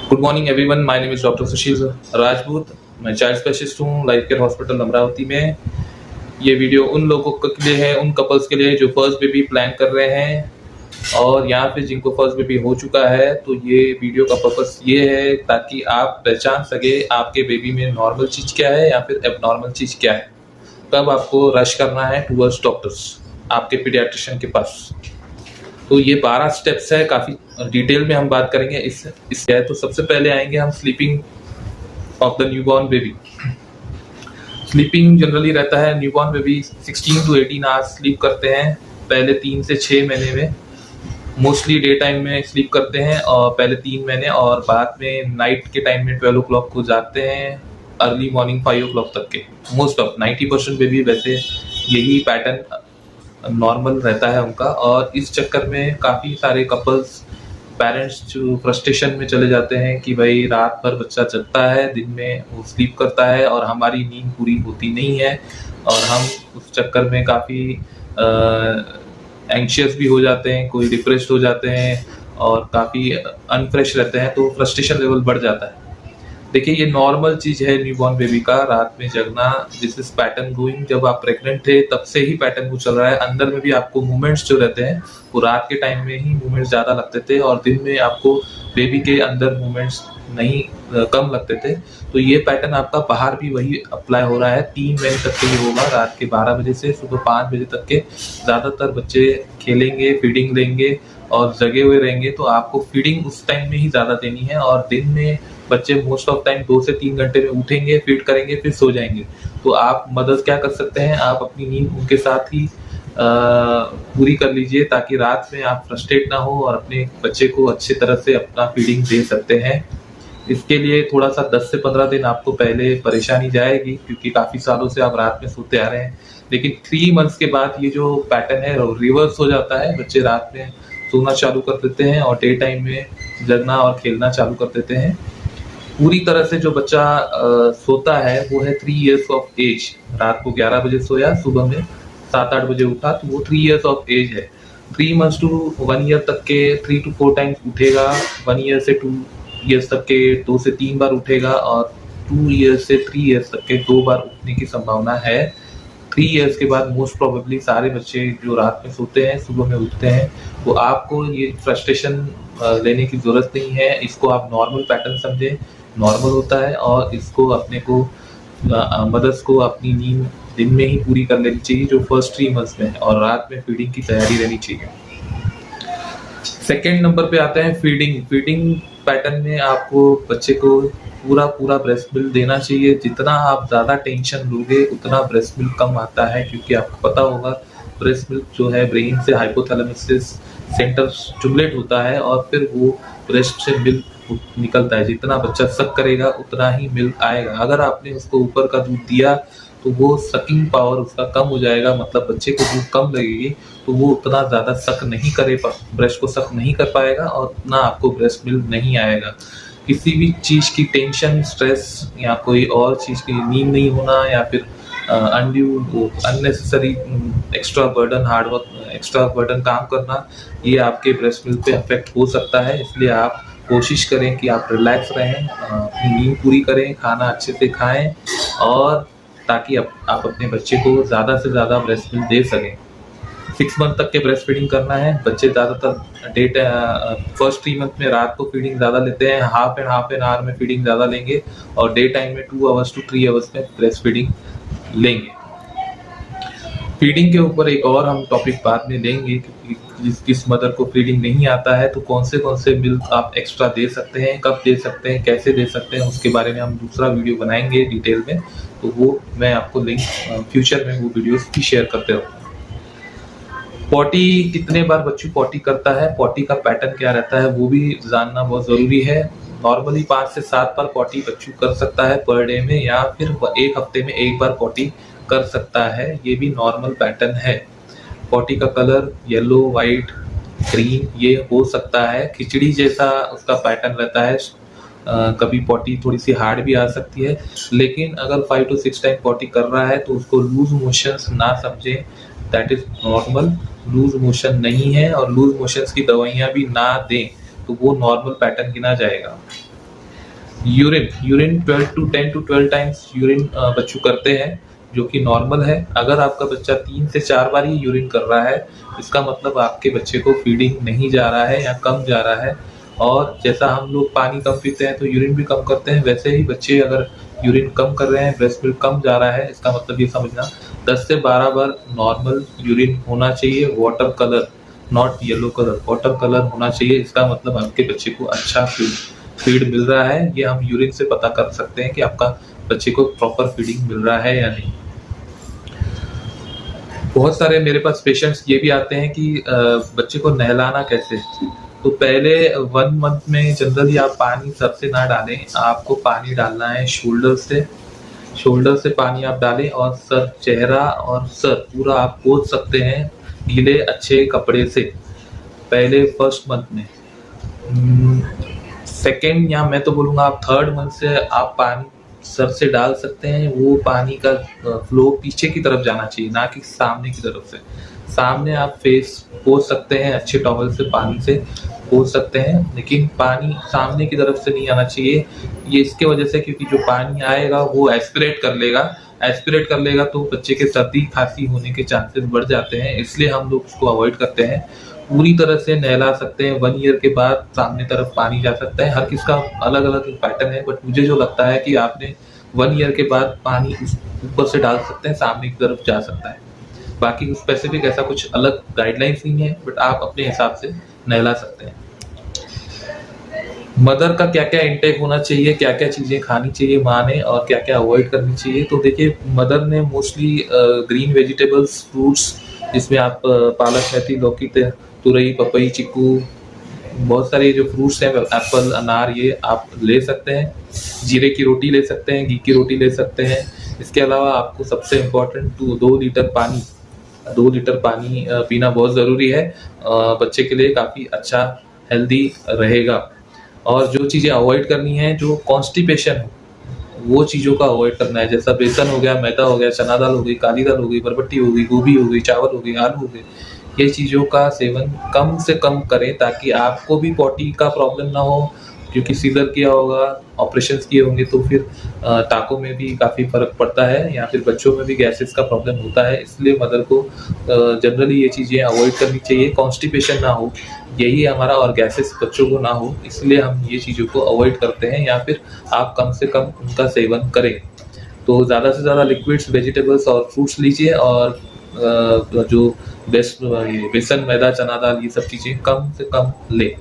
Good morning everyone, my name is doctor Sushil Rajput. मैं child specialist हूँ life care hospital Amravati में। ये वीडियो उन लोगों के लिए है, उन कपल्स के लिए जो फर्स्ट बेबी प्लान कर रहे हैं और यहाँ पे जिनको फर्स्ट बेबी हो चुका है। तो ये वीडियो का पर्पस ये है ताकि आप पहचान सके आपके बेबी में नॉर्मल चीज क्या है या फिर एबनॉर्मल चीज क्या है। तब आपको रश करना है टूवर्ड्स डॉक्टर्स, आपके पीडियाट्रिशियन के पास। तो ये 12 स्टेप्स है, काफी डिटेल में हम बात करेंगे इस तो सबसे पहले आएंगे हम sleeping of the newborn baby. Sleeping generally रहता है newborn baby 16 to 18 hours sleep करते हैं पहले 3 से 6 महीने में। मोस्टली डे टाइम में स्लीप करते हैं और पहले 3 महीने, और बाद में नाइट के टाइम में 12 o'clock को जागते हैं, अर्ली मॉर्निंग 5 o'clock तक के। मोस्ट ऑफ 90% बेबी वैसे यही पैटर्न नॉर्मल रहता है उनका। और इस चक्कर में काफी सारे कपल्स, पेरेंट्स जो फ्रस्ट्रेशन में चले जाते हैं कि भाई रात भर बच्चा जगता है, दिन में वो स्लीप करता है और हमारी नींद पूरी होती नहीं है, और हम उस चक्कर में काफी एंग्शियस भी हो जाते हैं, कोई डिप्रेस्ड हो जाते हैं और काफी अनफ्रेश रहते हैं, तो फ्रस्ट्रेशन लेवल बढ़ जाता है। देखिए, ये नॉर्मल चीज है न्यूबॉर्न बेबी का रात में जगना। This is pattern going. जब आप प्रेग्नेंट थे तब से ही पैटर्न वो चल रहा है। अंदर में भी आपको मूवमेंट्स जो रहते हैं वो रात के टाइम में ही मूवमेंट्स ज्यादा लगते थे और दिन में आपको बेबी के अंदर मूवमेंट्स नहीं कम लगते थे। तो ये पैटर्न आपका बाहर भी वही अप्लाई हो रहा है। 3 महीने तक के लिए होगा, रात के 12 बजे से सुबह 5 बजे तक के। ज्यादातर बच्चे खेलेंगे, फीडिंग लेंगे और जगे हुए रहेंगे, तो आपको फीडिंग उस टाइम में ही ज्यादा देनी है। और दिन में बच्चे मोस्ट ऑफ टाइम 2 से 3 घंटे में उठेंगे, फीड करेंगे, फिर सो जाएंगे। तो आप मदर्स क्या कर सकते हैं, आप अपनी नींद उनके साथ ही पूरी कर लीजिए ताकि रात में आप फ्रस्ट्रेट ना हो और अपने बच्चे को अच्छे तरह से अपना फीडिंग दे सकते हैं। इसके लिए थोड़ा सा 10 से 15 दिन आपको पहले परेशानी जाएगी, क्योंकि काफी सालों से आप रात में सोते आ रहे हैं। लेकिन 3 मंथ्स के बाद ये जो पैटर्न है रिवर्स हो जाता है। बच्चे रात में सोना चालू कर देते हैं और डे टाइम में जगना और खेलना चालू कर देते हैं। पूरी तरह से जो बच्चा सोता है वो है 3 years ऑफ एज। रात को 11 बजे सोया, सुबह में 7-8 बजे उठा, तो वो 3 years ऑफ एज है। 3 months to 1 year तक के 3 to 4 टाइम्स उठेगा। 1 year से 2 years तक के 2 से 3 बार उठेगा और 2 years से 3 years तक के 2 बार उठने की संभावना है। 3 years के बाद मोस्ट प्रोबेबली सारे बच्चे जो रात में सोते हैं सुबह में उठते हैं। तो आपको ये फ्रस्ट्रेशन लेने की जरूरत नहीं है। इसको आप नॉर्मल पैटर्न समझें, नॉर्मल होता है, और इसको अपने को मदर्स को अपनी नींद दिन में ही पूरी कर लेनी चाहिए जो फर्स्ट 3 मंथ्स में है, और रात में फीडिंग की तैयारी रहनी चाहिए। सेकेंड नंबर पे आते हैं फीडिंग पैटर्न में आपको बच्चे को पूरा ब्रेस्ट मिल्क देना चाहिए। जितना आप ज्यादा टेंशन लोगे उतना ब्रेस्ट मिल्क कम आता है, क्योंकि आपको पता होगा ब्रेस्ट मिल्क जो है ब्रेन से हाइपोथैलेमस सेंटर स्टिमुलेट होता है और फिर वो ब्रेस्ट से मिल्क निकलता है। जितना बच्चा सक करेगा उतना ही मिल्क आएगा। अगर आपने उसको ऊपर का दूध दिया तो वो सकिंग पावर उसका कम हो जाएगा, मतलब बच्चे को दूध कम लगेगी, तो वो उतना ज्यादा सक नहीं करे, ब्रेस्ट को सक नहीं कर पाएगा और उतना आपको ब्रेस्ट मिल्क नहीं आएगा। किसी भी चीज की टेंशन, स्ट्रेस या कोई और चीज की, नींद नहीं होना या फिर undue unnecessary extra burden, hard work, extra burden काम करना, ये आपके ब्रेस्ट मिल्क पे अफेक्ट हो सकता है। इसलिए आप कोशिश करें कि आप रिलैक्स रहें, अपनी नींद पूरी करें, खाना अच्छे से खाएं, और ताकि आप अपने बच्चे को ज़्यादा से ज़्यादा ब्रेस्ट मिल्क दे सकें। 6 मंथ तक के ब्रेस्ट फीडिंग करना है। बच्चे ज़्यादातर फर्स्ट 3 मंथ में रात को फीडिंग ज़्यादा लेते हैं, हाफ एन आवर में फीडिंग ज़्यादा लेंगे, और डे टाइम में 2 hours to 3 hours में ब्रेस्ट फीडिंग लेंगे। फीडिंग के ऊपर एक और हम टॉपिक बाद में लेंगे कि जिस मदर को फीडिंग नहीं आता है तो कौन से मिल्क आप एक्स्ट्रा दे सकते हैं, कब दे सकते हैं, कैसे दे सकते हैं, उसके बारे में हम दूसरा वीडियो बनाएंगे डिटेल में। तो वो मैं आपको लिंक फ्यूचर में वो वीडियोस भी शेयर करते रहूँगा। पॉटी कितने बार बच्चों पॉटी करता है, पॉटी का पैटर्न क्या रहता है, वो भी जानना बहुत जरूरी है। नॉर्मली 5 से 7 बार पॉटी बच्चों कर सकता है पर डे में, या फिर 1 हफ्ते में 1 बार पॉटी कर सकता है। ये भी नॉर्मल पैटर्न है। पॉटी का कलर येलो, व्हाइट, ग्रीन ये हो सकता है। खिचड़ी जैसा उसका पैटर्न रहता है, कभी पॉटी थोड़ी सी हार्ड भी आ सकती है, लेकिन अगर 5 to 6 टाइम पॉटी कर रहा है तो उसको लूज मोशंस ना समझें, that is normal. Loose motion नहीं है और लूज मोशंस की दवाइयाँ भी ना दें तो वो नॉर्मल पैटर्न गिना जाएगा। यूरिन 10 to 12 टाइम्स यूरिन बच्चों करते हैं, जो कि नॉर्मल है। अगर आपका बच्चा 3 से 4 बार ही यूरिन कर रहा है, इसका मतलब आपके बच्चे को फीडिंग नहीं जा रहा है या कम जा रहा है। और जैसा हम लोग पानी कम पीते हैं तो यूरिन भी कम करते हैं, वैसे ही बच्चे अगर यूरिन कम कर रहे हैं, ब्रेस्ट मिल्क कम जा रहा है, इसका मतलब ये समझना 10 से 12 बार नॉर्मल यूरिन होना चाहिए। Water colour, not yellow colour, water colour होना चाहिए। इसका मतलब आपके बच्चे को अच्छा फीड मिल रहा है। ये हम यूरिन से पता कर सकते हैं कि आपका बच्चे को प्रॉपर फीडिंग मिल रहा है या नहीं। बहुत सारे मेरे पास पेशेंट्स ये भी आते हैं कि बच्चे को नहलाना कैसे। तो पहले 1 मंथ में जनरली आप पानी सर से ना डालें, आपको पानी डालना है शोल्डर से पानी आप डालें और सर, चेहरा और सर पूरा आप पोंछ सकते हैं गीले अच्छे कपड़े से पहले फर्स्ट मंथ में। सेकेंड या मैं तो बोलूँगा आप 3rd मंथ से आप पानी सर से डाल सकते हैं। वो पानी का फ्लो पीछे की तरफ जाना चाहिए, ना कि सामने की तरफ से। सामने आप फेस पोंछ सकते हैं, अच्छे टॉवल से पानी से पोंछ सकते हैं, लेकिन पानी सामने की तरफ से नहीं आना चाहिए। ये इसके वजह से क्योंकि जो पानी आएगा वो एस्पिरेट कर लेगा तो बच्चे के सर्दी खांसी होने के चांसेस बढ़ जाते हैं, इसलिए हम लोग उसको अवॉइड करते हैं। पूरी तरह से नहला सकते हैं 1 ईयर के बाद, सामने तरफ पानी जा सकता है। हर किसका अलग अलग पैटर्न है, बट मुझे जो लगता है कि आपने 1 ईयर के बाद पानी ऊपर से डाल सकते हैं, सामने की तरफ जा सकता है। बाकी स्पेसिफिक ऐसा कुछ अलग गाइडलाइंस नहीं है, बट आप अपने हिसाब से नहला सकते हैं। मदर का क्या क्या इंटेक होना चाहिए, क्या क्या चीज़ें खानी चाहिए माँ ने और क्या क्या अवॉइड करनी चाहिए। तो देखिए, मदर ने मोस्टली ग्रीन वेजिटेबल्स, फ्रूट्स, जिसमें आप पालक, मेथी, लौकी, तुरई, पपई, चीकू, बहुत सारे जो फ्रूट्स हैं, एप्पल, अनार, ये आप ले सकते हैं। जीरे की रोटी ले सकते हैं, घी की रोटी ले सकते हैं। इसके अलावा आपको सबसे इम्पोर्टेंट 2 लीटर पानी पीना बहुत ज़रूरी है। बच्चे के लिए काफ़ी अच्छा हेल्दी रहेगा। और जो चीज़ें अवॉइड करनी है, जो कॉन्स्टिपेशन हो, वो चीज़ों का अवॉइड करना है। जैसा बेसन हो गया, मैदा हो गया, चना दाल हो गई, काली दाल हो गई, बरबट्टी हो गई, गोभी हो गई, चावल हो गई, आलू हो गए, ये चीज़ों का सेवन कम से कम करें ताकि आपको भी पॉटी का प्रॉब्लम ना हो। क्योंकि सीजर किया होगा, ऑपरेशंस किए होंगे तो फिर टाँकों में भी काफ़ी फ़र्क पड़ता है, या फिर बच्चों में भी गैसेस का प्रॉब्लम होता है। इसलिए मदर को जनरली ये चीज़ें अवॉइड करनी चाहिए, कॉन्स्टिपेशन ना हो, यही हमारा, और गैसेस बच्चों को ना हो, इसलिए हम ये चीज़ों को अवॉइड करते हैं, या फिर आप कम से कम उनका सेवन करें। तो ज़्यादा से ज़्यादा लिक्विड्स, वेजिटेबल्स और फ्रूट्स लीजिए, और जो ये बेसन, मैदा, चना दाल, ये सब चीज़ें कम से कम लें।